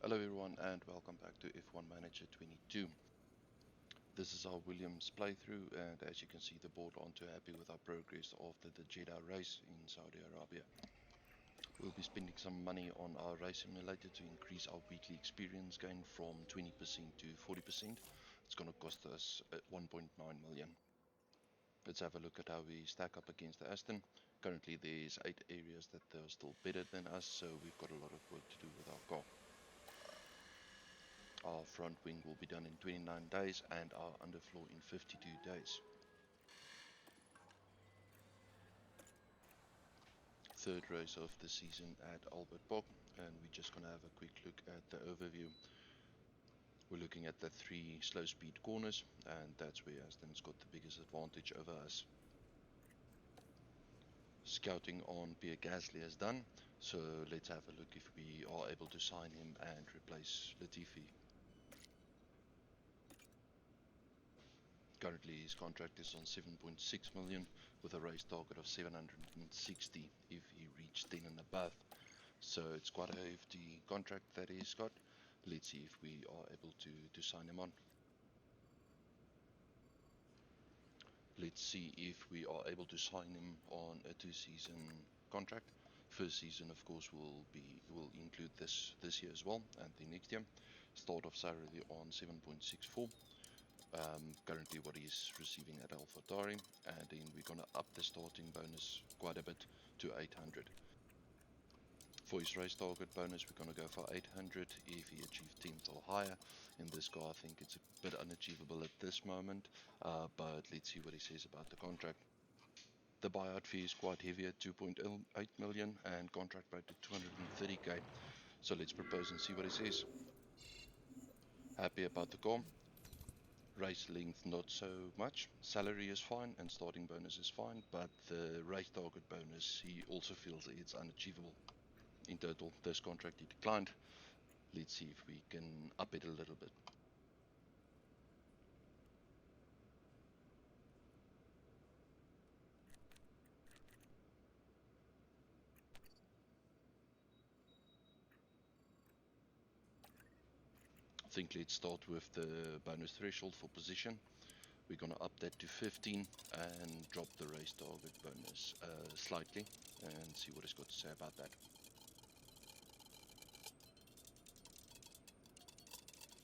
Hello everyone and welcome back to F1 Manager 22. This is our Williams playthrough, and as you can see the board aren't too happy with our progress after the Jeddah race in Saudi Arabia. We'll be spending some money on our race simulator to increase our weekly experience gain from 20% to 40%. It's going to cost us 1.9 million. Let's have a look at how we stack up against the Aston. Currently there's 8 areas that are still better than us, so we've got a lot of work to do with our car. Our front wing will be done in 29 days and our underfloor in 52 days. Third race of the season at Albert Park, and we're just going to have a quick look at the overview. We're looking at the 3 slow speed corners, and that's where Aston's got the biggest advantage over us. Scouting on Pierre Gasly is done, so let's have a look if we are able to sign him and replace Latifi. Currently his contract is on 7.6 million with a race target of 760 if he reached 10 and above. So it's quite a hefty contract that he's got. Let's see if we are able to sign him on. Let's see if we are able to sign him on a 2-season contract. First season of course will include this year as well, and the next year. Start of salary on 7.64. Currently what he's receiving at AlphaTauri, and then we're gonna up the starting bonus quite a bit to 800. For his race target bonus we're gonna go for 800 if he achieves 10th or higher. In this car I think it's a bit unachievable at this moment, but let's see what he says about the contract. The buyout fee is quite heavy at 2.8 million and contract rate at 230k, so let's propose and see what he says. Happy about the car. Race length not so much, salary is fine and starting bonus is fine, but the race target bonus he also feels it's unachievable. In total this contract he declined. Let's see if we can up it a little bit. I think let's start with the bonus threshold for position. We're gonna up that to 15 and drop the race target bonus slightly and see what he's got to say about that.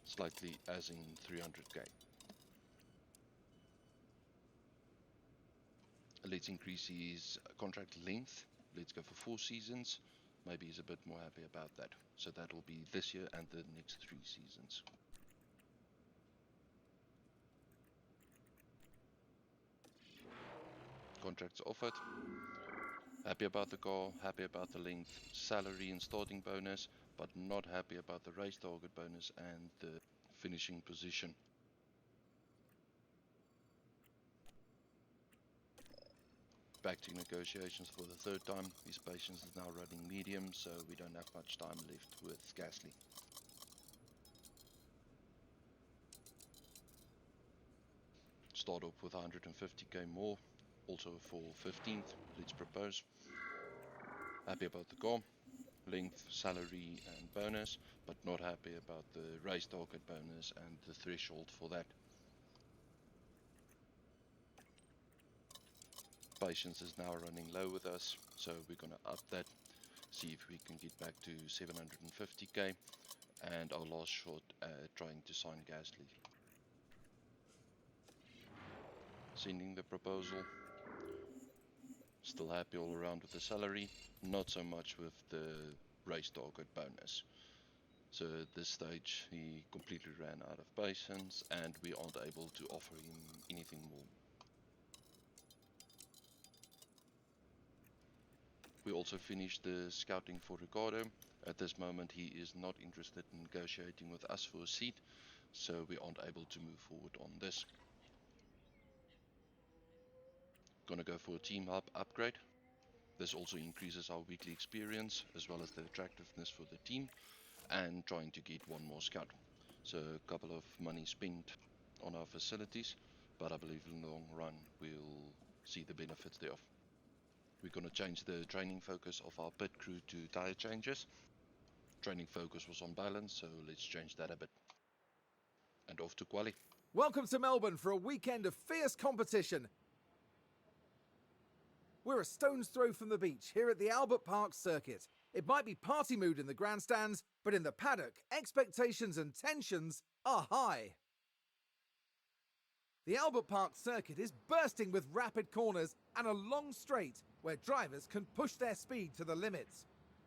Slightly as in 300k. Let's increase his contract length. Let's go for 4 seasons. Maybe he's a bit more happy about that. So that will be this year and the next 3 seasons. Contracts offered. Happy about the car, happy about the length, salary and starting bonus, but not happy about the race target bonus and the finishing position. Back to negotiations for the 3rd time. His patience is now running medium, so we don't have much time left with Gasly. Start off with 150k more, also for 15th. Let's propose. Happy about the car, length, salary and bonus, but not happy about the race target bonus and the threshold for that. Patience is now running low with us, so we're gonna up that, see if we can get back to 750k, and our last shot at trying to sign Gasly. Sending the proposal. Still happy all around with the salary, not so much with the race target bonus. So at this stage he completely ran out of patience and we aren't able to offer him anything more. We also finished the scouting for Ricardo. At this moment he is not interested in negotiating with us for a seat, so we aren't able to move forward on this. Gonna go for a team hub upgrade. This also increases our weekly experience as well as the attractiveness for the team, and trying to get one more scout. So a couple of money spent on our facilities, but I believe in the long run we'll see the benefits thereof. We're going to change the training focus of our pit crew to tire changes. Training focus was on balance, so let's change that a bit. And off to Qually. Welcome to Melbourne for a weekend of fierce competition. We're a stone's throw from the beach here at the Albert Park circuit. It might be party mood in the grandstands, but in the paddock, expectations and tensions are high. The Albert Park circuit is bursting with rapid corners and a long straight where drivers can push their speed to the limits.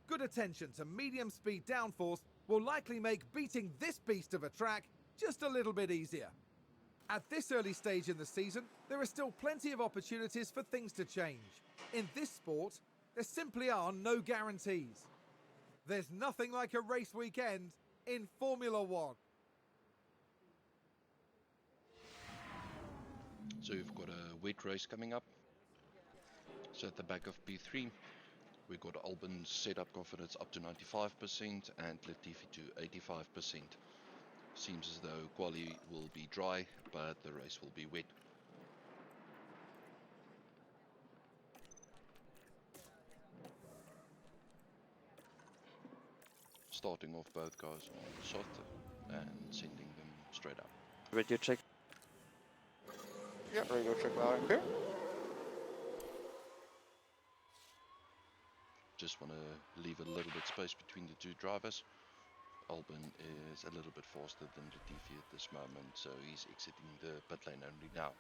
Good attention to medium speed downforce will likely make beating this beast of a track just a little bit easier. At this early stage in the season, there are still plenty of opportunities for things to change. In this sport, there simply are no guarantees. There's nothing like a race weekend in Formula One. So we've got a wet race coming up. So at the back of P3, we've got Albon's setup confidence up to 95% and Latifi to 85%. Seems as though Qually will be dry, but the race will be wet. Starting off both cars on soft and sending them straight up. Radio check. Yeah, radio check loud and clear. Just want to leave a little bit space between the two drivers. Albon is a little bit faster than Latifi at this moment, so he's exiting the pit lane only now.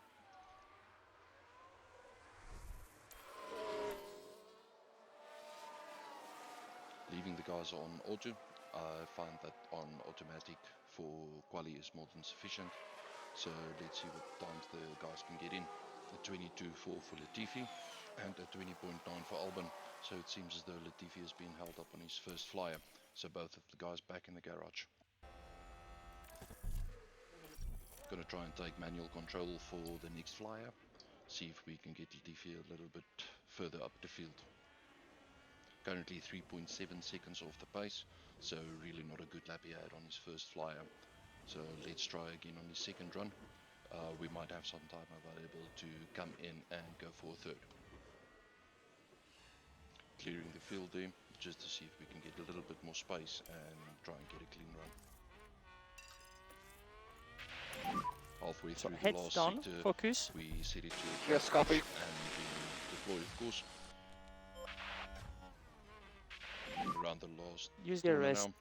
Leaving the guys on auto, I find that on automatic for Quali is more than sufficient. So let's see what times the guys can get in. A 22.4 for Latifi and a 20.9 for Albon. So it seems as though Latifi has been held up on his first flyer. So both of the guys back in the garage. Gonna try and take manual control for the next flyer. See if we can get Latifi a little bit further up the field. Currently 3.7 seconds off the pace, so really not a good lap he had on his first flyer. So let's try again on his second run. We might have some time available to come in and go for a third. Clearing the field there, just to see if we can get a little bit more space and try and get a clean run. Halfway through the last down, sector, focus. we set it to Yes, copy. and we deploy, of course. Around the last Use the corner rest. now.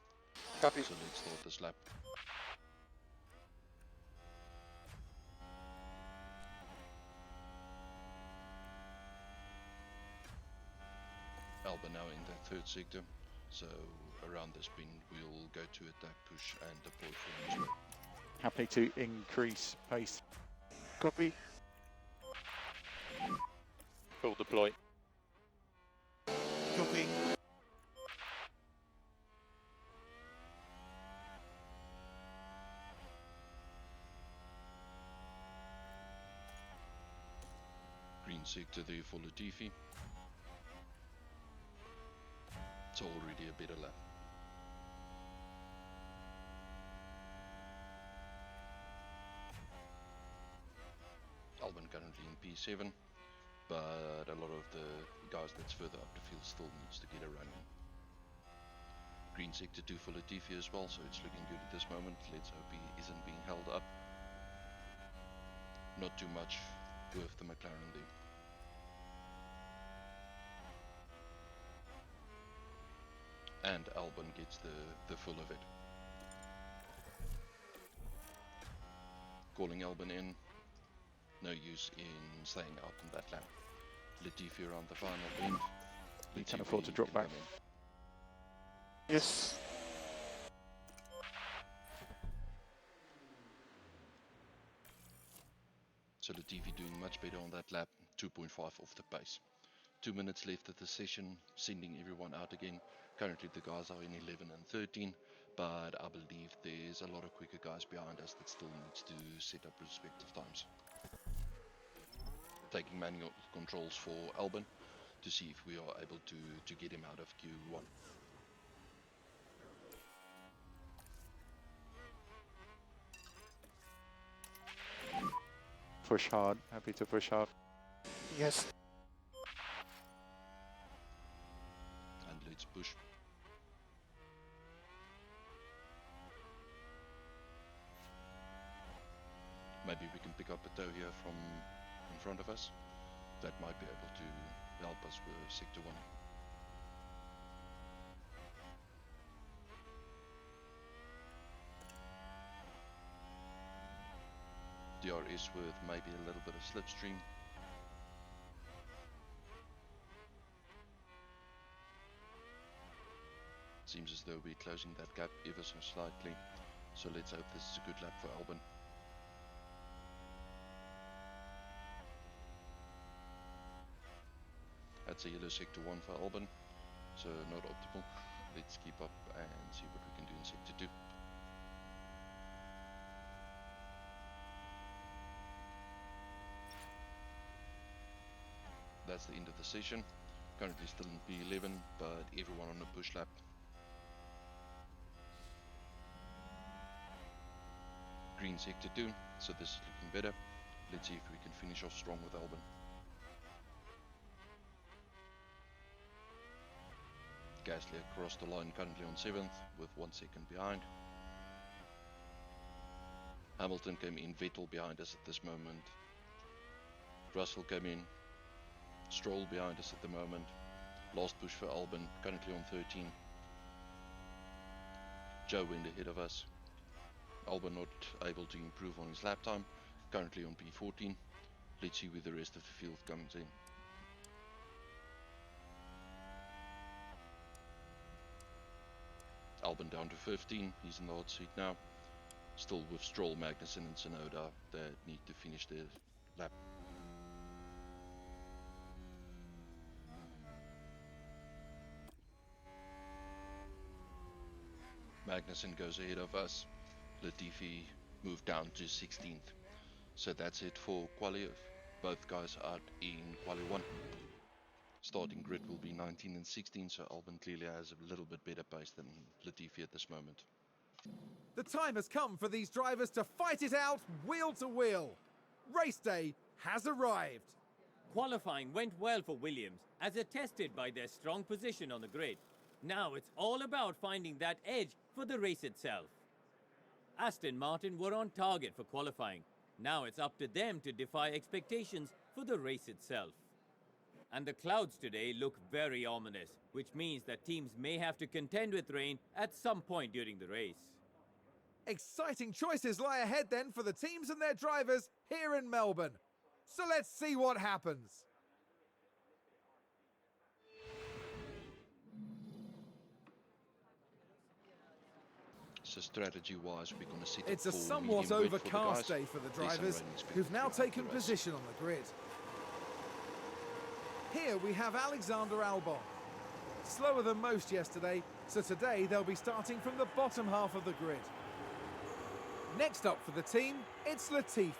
Copy. So let's start this lap. Albon now in the third sector, so around this pin we'll go to attack, push and deploy for him as well. Happy to increase pace. Copy. Full deploy. Copy. Green sector there for Latifi. It's already a better lap. Albon currently in P7, but a lot of the guys that's further up the field still needs to get a run in. Green sector 2 for Latifi as well, so it's looking good at this moment. Let's hope he isn't being held up. Not too much with the McLaren there. And Albon gets the full of it. Calling Albon in. No use in staying out on that lap. Latifi around the final bend. You can afford to drop back. Yes. So Latifi doing much better on that lap. 2.5 off the pace. 2 minutes left of the session, sending everyone out again. Currently the guys are in 11 and 13, but I believe there's a lot of quicker guys behind us that still needs to set up respective times. Taking manual controls for Albon to see if we are able to get him out of Q1. Push hard. Happy to push hard. Yes. And let's push. Maybe we can pick up a tow here from in front of us. That might be able to help us with sector 1. DRS with maybe a little bit of slipstream. Seems as though we're closing that gap ever so slightly. So let's hope this is a good lap for Albon. That's a yellow sector 1 for Albon, so not optimal. Let's keep up and see what we can do in sector 2. That's the end of the session. Currently still in P11, but everyone on a push lap. Green sector 2, so this is looking better. Let's see if we can finish off strong with Albon. Gasly across the line, currently on 7th with 1 second behind. Hamilton came in, Vettel behind us at this moment. Russell came in, Stroll behind us at the moment. Last push for Albon, currently on 13. Joe went ahead of us. Albon not able to improve on his lap time, currently on P14. Let's see where the rest of the field comes in. Albon down to 15, he's in the hot seat now. Still with Stroll, Magnussen and Tsunoda that need to finish their lap. Magnussen goes ahead of us. Latifi moved down to 16th. So that's it for Quali. Both guys out in Quali 1. Starting grid will be 19 and 16, so Albon clearly has a little bit better pace than Latifi at this moment. The time has come for these drivers to fight it out wheel to wheel. Race day has arrived. Qualifying went well for Williams, as attested by their strong position on the grid. Now it's all about finding that edge for the race itself. Aston Martin were on target for qualifying. Now it's up to them to defy expectations for the race itself. And the clouds today look very ominous, which means that teams may have to contend with rain at some point during the race. Exciting choices lie ahead then for the teams and their drivers here in Melbourne. So let's see what happens. So strategy-wise, we're going to set It's up a for somewhat medium wet for the overcast guys. day for the Decent drivers, rain expected who've now throughout taken the race. position on the grid. Here we have Alexander Albon. Slower than most yesterday, so today they'll be starting from the bottom half of the grid. Next up for the team, it's Latifi.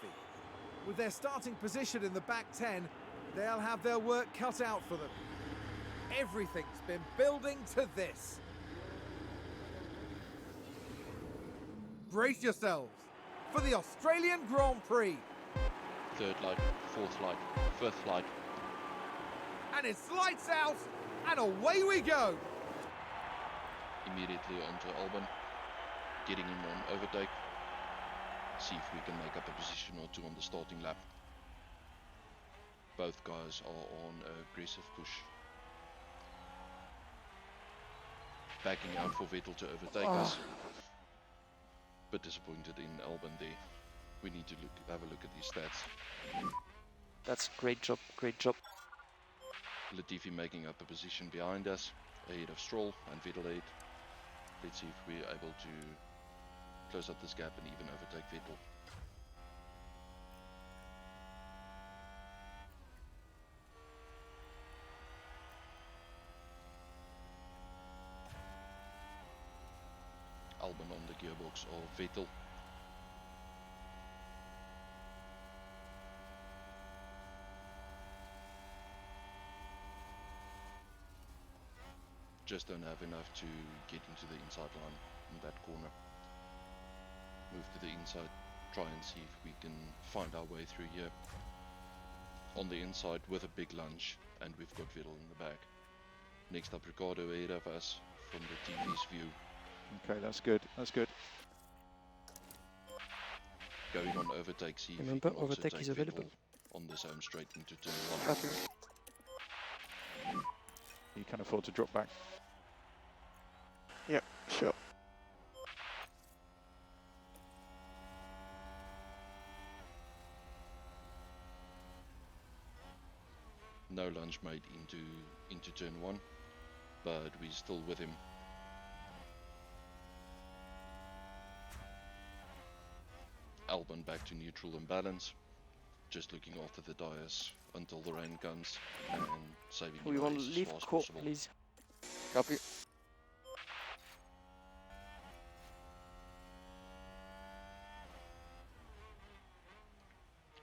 With their starting position in the back 10, they'll have their work cut out for them. Everything's been building to this. Brace yourselves for the Australian Grand Prix. Third light, fourth light, fifth light. And it's lights out, and away we go. Immediately onto Albon, getting him on overtake. See if we can make up a position or two on the starting lap. Both guys are on an aggressive push. Backing out for Vettel to overtake us. Bit disappointed in Albon there. We need to have a look at these stats. That's great job, great job. Latifi making up a position behind us, ahead of Stroll and Vettel 8. Let's see if we're able to close up this gap and even overtake Vettel. Albon on the gearbox of Vettel. Just don't have enough to get into the inside line in that corner. Move to the inside, try and see if we can find our way through here. On the inside with a big lunge, and we've got Vettel in the back. Next up, Ricardo ahead of us from the TV's view. Okay, that's good. That's good. Going on overtake, see if you Remember, can also overtake take is available. Vettel on this home straight into turn 1. Copy. You can afford to drop back. Yeah, sure. No lunge made into turn 1, but we're still with him. Albon back to neutral and balance, just looking after the tyres until the rain comes and saving We your want to race as leave far as core, possible. please. Copy.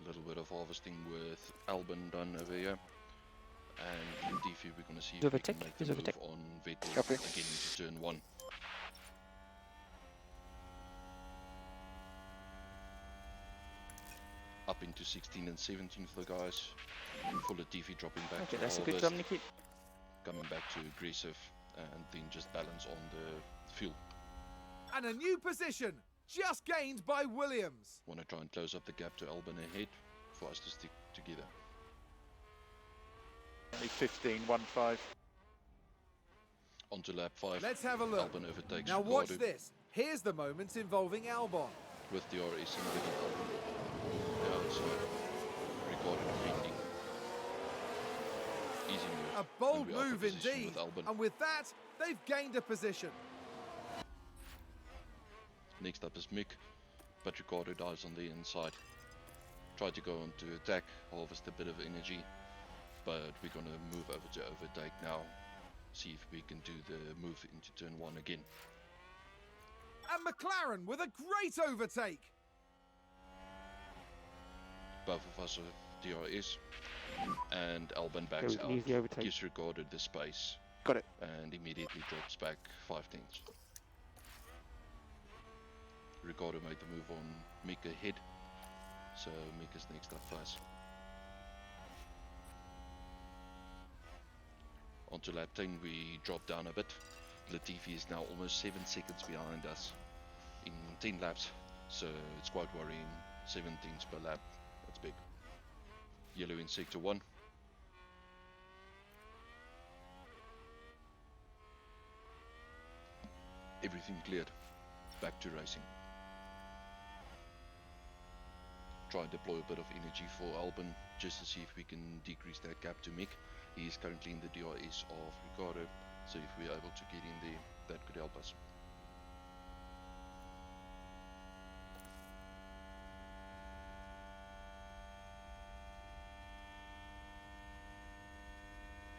A little bit of harvesting with Albon done over here. And Latifi, we're going to see if we Overtake, can make the please move overtake. on Vettel Copy. again into turn 1. Up into 16 and 17 for the guys. For Latifi dropping back Okay, to that's a good harvest, job, Nikki. coming back to aggressive, and then just balance on the fuel. And a new position, just gained by Williams. Want to try and close up the gap to Albon ahead for us to stick together. Only 15.15. Onto lap 5. Let's have a look. Albon overtakes Now watch Ricardo this. Here's the moment involving Albon. with DRS and letting Albon the outside. Ricardo defending. Easy move. A bold And we are out of move position indeed. with Albon. And with that, they've gained a position. Next up is Mick, but Ricardo dives on the inside. Try to go on to attack, harvest a bit of energy, but we're going to move over to overtake now. See if we can do the move into turn 1 again. And McLaren with a great overtake. Both of us with DRS, and Albon backs Okay, out, leave the overtake. gives Ricardo the space, Got it. and immediately drops back 5 tenths. Ricardo made the move on Mick ahead, so Mick is next up first. Onto lap 10, we drop down a bit. Latifi is now almost 7 seconds behind us in 10 laps, so it's quite worrying. 17s per lap, that's big. Yellow in sector 1. Everything cleared. Back to racing. Try and deploy a bit of energy for Albon just to see if we can decrease that gap to Mick. He is currently in the DRS of Ricardo, so if we're able to get in there, that could help us.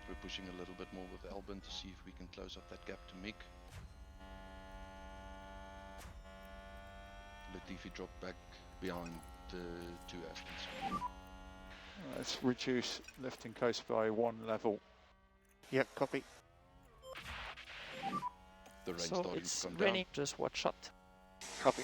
We're pushing a little bit more with Albon to see if we can close up that gap to Mick. Latifi dropped back behind the 2 Astons. Let's reduce lifting coast by 1 level. Yeah, copy. The rain So starting to it's come raining, down. just watch out. Copy.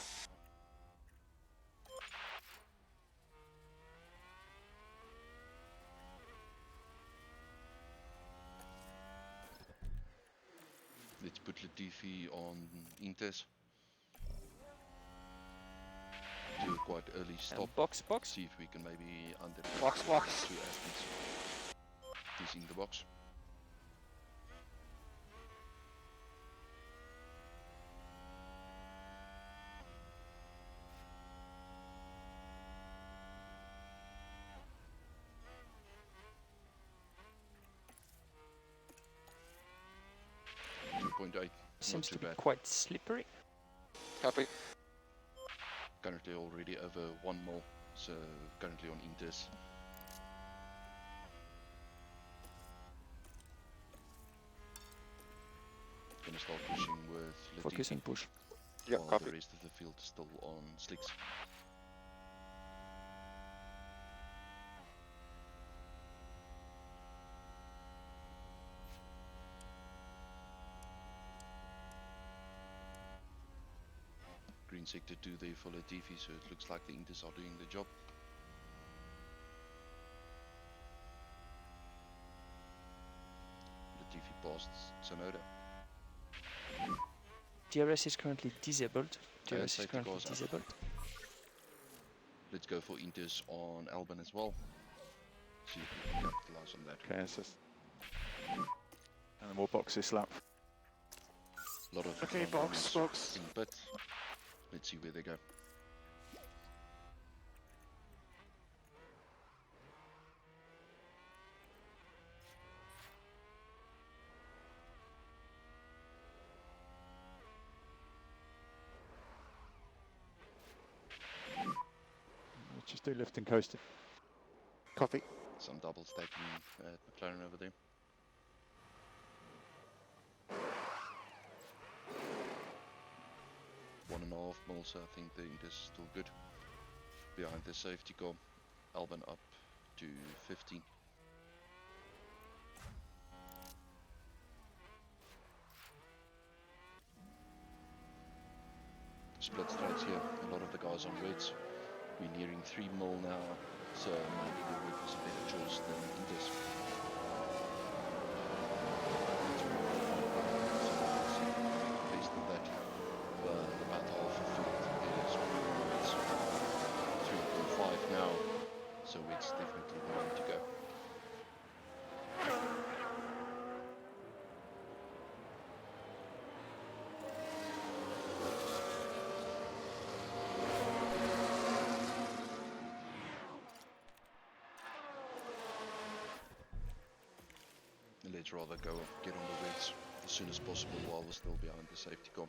Let's put Latifi on Intes. Do a quite early stop. And box. See if we can maybe under Box. 2 Astons. He's in the box. .8, Seems not to too be bad. quite slippery. Copy. Currently already over 1 mil, so currently on Intes. Gonna start pushing with Focus Latifi, and push. Yeah, while copy. the rest of the field is still on slicks. Green sector 2 there for Latifi, so it looks like the Intes are doing the job. Latifi passed Sonoda. DRS is currently disabled. Yeah, DRS is safety currently cars up. disabled. Let's go for Inters on Albon as well. See if we can capitalize on that. Okay, so and then we'll box this lap. A lot of Okay, box, box. in pit. Let's see where they go. Let's just do lift and coasting. Copy. Some double stacking at McLaren over there. One and a half mils, so I think the Inters is still good. Behind the safety car, Albon up to 15. Split strats here, a lot of the guys on reds. We're nearing 3 mil now, so maybe the red was a better choice than Inters. Based on that, about half a field is reds. 3.5 now, so it's definitely the way to go. Let's rather go get on the reds as soon as possible while we're still behind the safety car.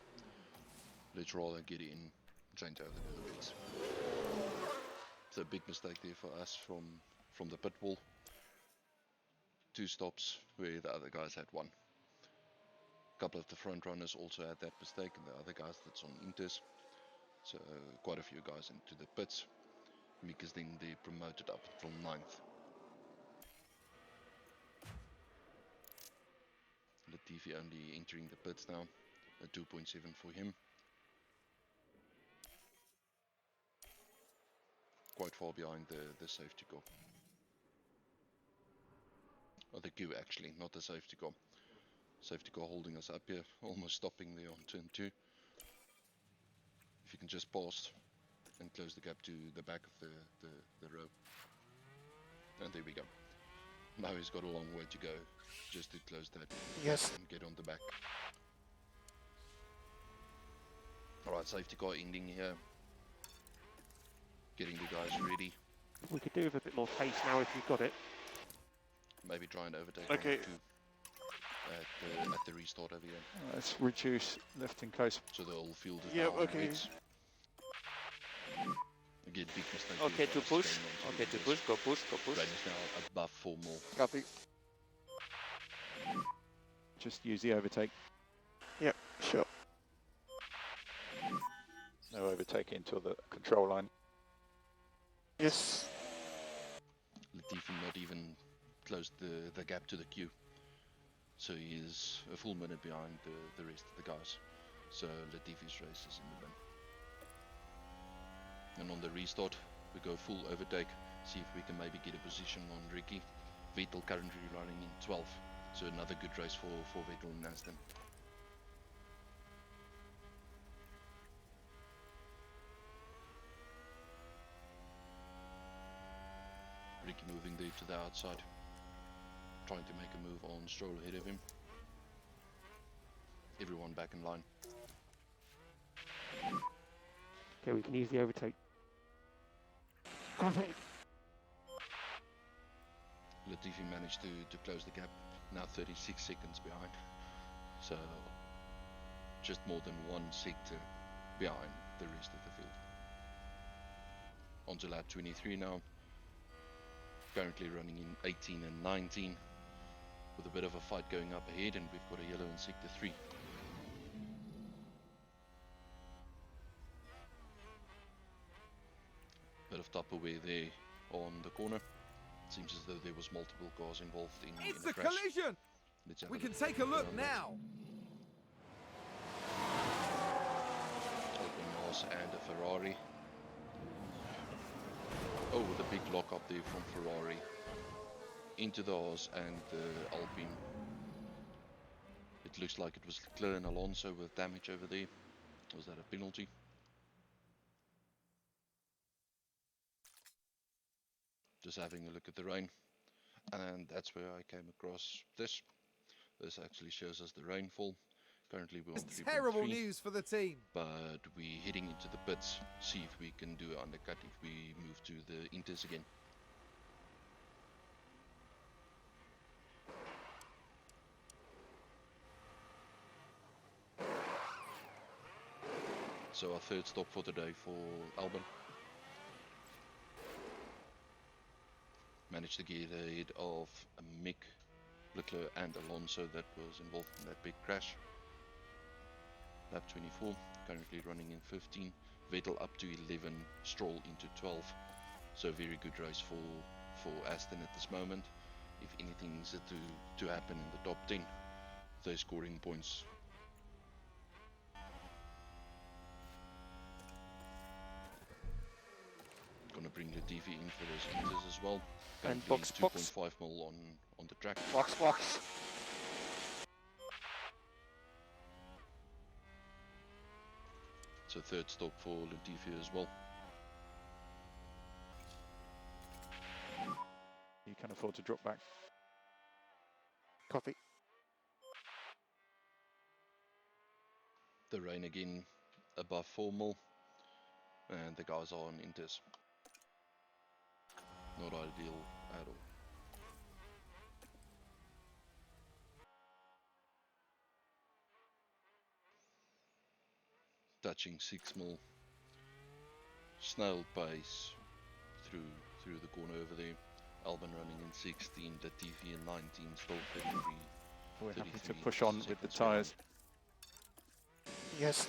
Let's rather get in, change over to the reds. It's a big mistake there for us from the pit wall. 2 stops where the other guys had 1. A couple of the front runners also had that mistake, and the other guys that's on Inters. So quite a few guys into the pits, because then they promoted up from 9th. Latifi only entering the pits now, a 2.7 for him. Quite far behind the safety car. Or the queue actually, not the safety car. Safety car holding us up here, almost stopping there on turn 2. If you can just pass and close the gap to the back of the row. And there we go. Now he's got a long way to go just to close that Yes. and get on the back. Alright, safety car ending here. Getting the guys ready. We could do with a bit more pace now if you've got it. Maybe try and overtake Okay. 1 or 2 at the restart over here. Let's reduce lift and coast. So the whole field is Yep, now on okay. reds. Again, big mistake. Okay, there to for us push. going on Okay, to reds. push. Go push. Go push. Red is now above 4 mil. Copy. Just use the overtake. Yep, sure. No overtaking until the control line. Yes. Latifi not even closed the gap to the queue. So he is a full minute behind the rest of the guys. So Latifi's race is in the bin. And on the restart, we go full overtake, see if we can maybe get a position on Ricky. Vettel currently running in 12th, so another good race for Vettel and Aston. Ricky moving there to the outside, trying to make a move on Stroll ahead of him. Everyone back in line. Okay, we can use the overtake. Copy. Latifi managed to close the gap, now 36 seconds behind. So just more than 1 sector behind the rest of the field. On to lap 23 now. Currently running in 18 and 19 with a bit of a fight going up ahead, and we've got a yellow in sector 3. Bit of Tupperware there on the corner. Seems as though there was multiple cars involved in It's a a crash. collision! Let's have We a can look take a look around that. now. Open Haas and a Ferrari. Oh, the big lock up there from Ferrari into the Haas and the Alpine. It looks like it was Leclerc and Alonso with damage over there. Was that a penalty? just having a look at the rain, and that's where I came across this. This actually shows us the rainfall. Currently we're on It's terrible 3.3, news for the team. but we're heading into the pits, see if we can do an undercut if we move to the inters again. So our third stop for the day for Albon. Managed to get ahead of Mick, Leclerc and Alonso that was involved in that big crash. Lap 24, currently running in 15. Vettel up to 11, Stroll into 12. So very good race for Aston at this moment. If anything is to happen in the top 10, they're scoring points. Gonna bring Latifi in for those inters as well. And Currently box. 2.5 mil on the track. Box. So third stop for Latifi as well. You can afford to drop back. Copy. The rain again above 4 mil. And the guys are on inters. Not ideal at all. Touching 6 mil. Snail pace through the corner over there. Albon running in 16, Latifi in 19, Stroll 33. We're happy to 33 push on with the seconds behind. tyres. Yes.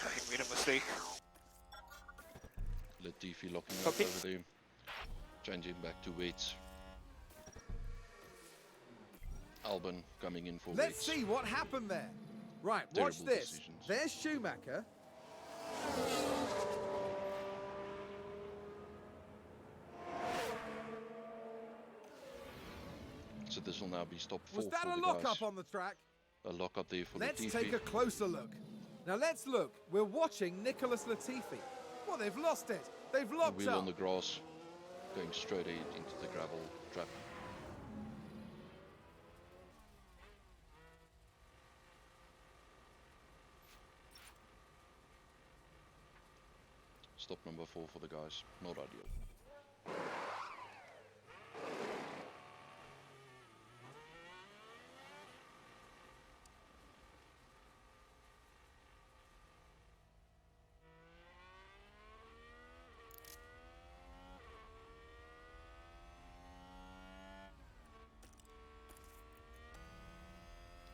I made a mistake. Latifi locking up Copy. over there. Changing back to wets. Albon coming in for Let's wets. see what happened there. Right, watch Terrible this. decisions. There's Schumacher. So this will now be stop 4 Was that for a the lock-up guys. on the track? A lock up there for Let's Latifi. take a closer look. Now let's look. We're watching Nicholas Latifi. Well, they've lost it. They've The locked wheel up. on the grass, going straight ahead into the gravel trap. Stop number 4 for the guys, not ideal.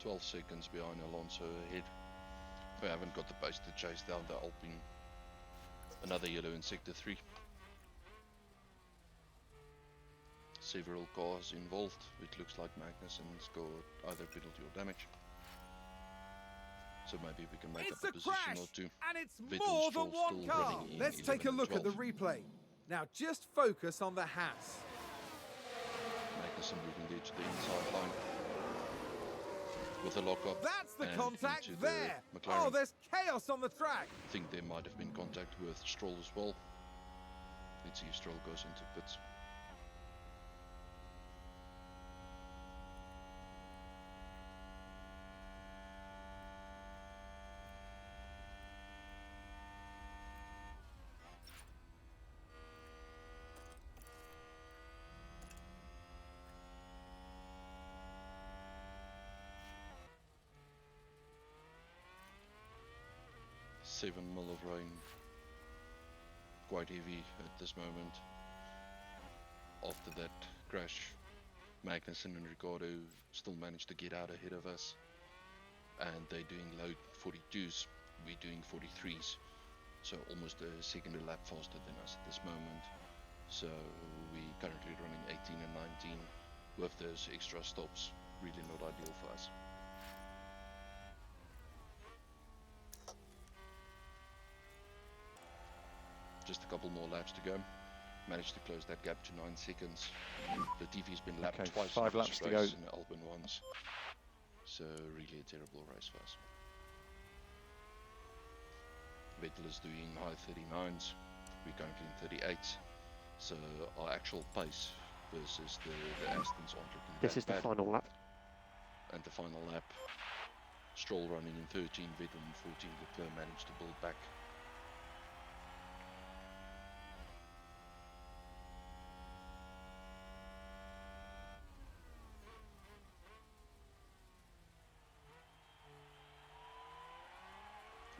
.12 seconds behind Alonso ahead. We haven't got the pace to chase down the Alpine. Another yellow in sector 3. Several cars involved. It looks like Magnussen's got either penalty or damage. So maybe we can make It's up a a position crash, or two. and it's Vettel more Stroll than one still car. running in Let's take a 11 and look at the 12. replay. Now just focus on the Haas. Magnussen moving there to the inside line. With a lock-up. That's the and contact into the there. McLaren. Oh, there's chaos on the track. I think there might have been contact with Stroll as well. Let's see if Stroll goes into pits. Seven mil of rain, quite heavy at this moment. After that crash, Magnussen and Ricciardo still managed to get out ahead of us, and they're doing low 42s, we're doing 43s, so almost a second a lap faster than us at this moment. So we're currently running 18 and 19 with those extra stops, really not ideal for us. Just a couple more laps to go. Managed to close that gap to 9 seconds. Latifi's been lapped Okay, twice 5 in this laps to race go. and Albon once. So really a terrible race for us. Vettel is doing high 39s. We're currently in 38s. So our actual pace versus the Astons aren't looking This that is the bad. final lap. And the final lap, Stroll running in 13, Vettel in 14, Leclerc managed to build back.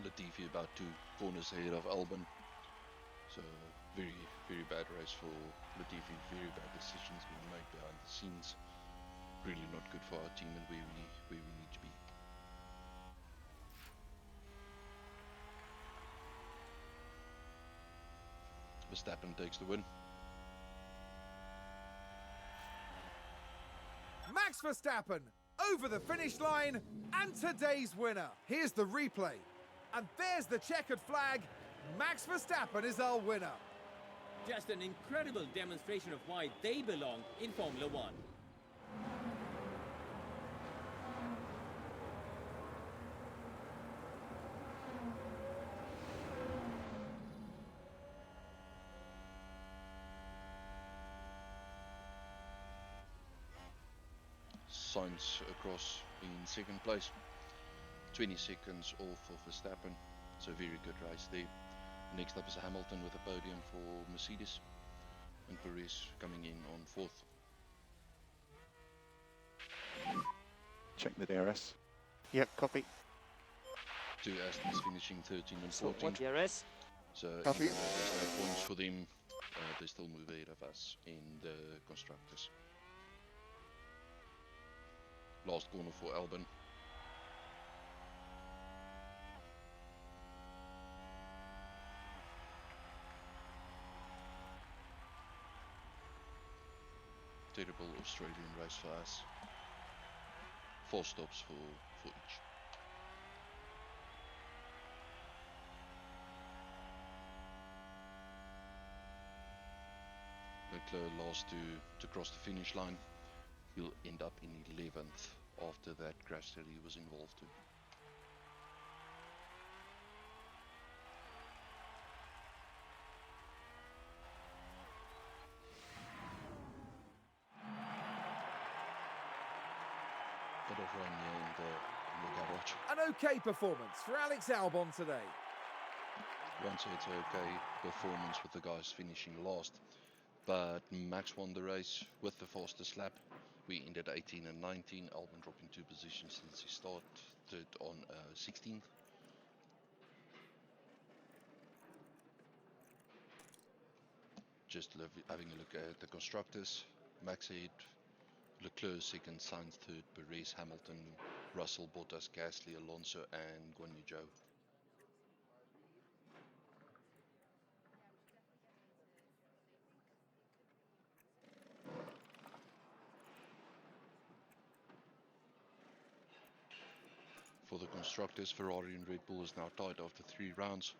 Latifi about 2 corners ahead of Albon. So very, very bad race for Latifi, very bad decisions being made behind the scenes. Really not good for our team and where we need to be. Verstappen takes the win. Max Verstappen over the finish line and today's winner. Here's the replay. And there's the checkered flag. Max Verstappen is our winner. Just an incredible demonstration of why they belong in Formula One. Sainz across in second place. 20 seconds off of Verstappen. So very good race there. Next up is Hamilton with a podium for Mercedes. And Perez coming in on 4th. Check the DRS. Yep, copy. 2 Astons finishing 13 and So 14. what DRS? So Copy. even though there's no points for them, they still move ahead of us in the Constructors. Last corner for Albon. Terrible Australian race for us. 4 stops for each. Leclerc last to cross the finish line. He'll end up in 11th after that crash that he was involved in. Bit of rain here in the garage. An okay performance for Alex Albon today. Once it's okay performance with the guys finishing last. But Max won the race with the fastest lap. We ended 18 and 19. Albon dropping 2 positions since he started on 16th. Just having a look at the constructors. Max ahead, Leclerc second, Sainz third, Perez, Hamilton, Russell, Bottas, Gasly, Alonso and Guan Yu Zhou. For the constructors, Ferrari and Red Bull is now tied after 3 rounds.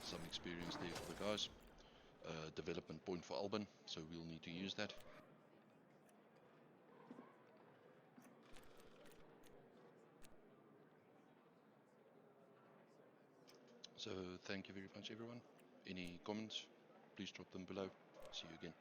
Some experience there for the guys. Development point for Albon, so we'll need to use that. So thank you very much everyone. Any comments, please drop them below. See you again.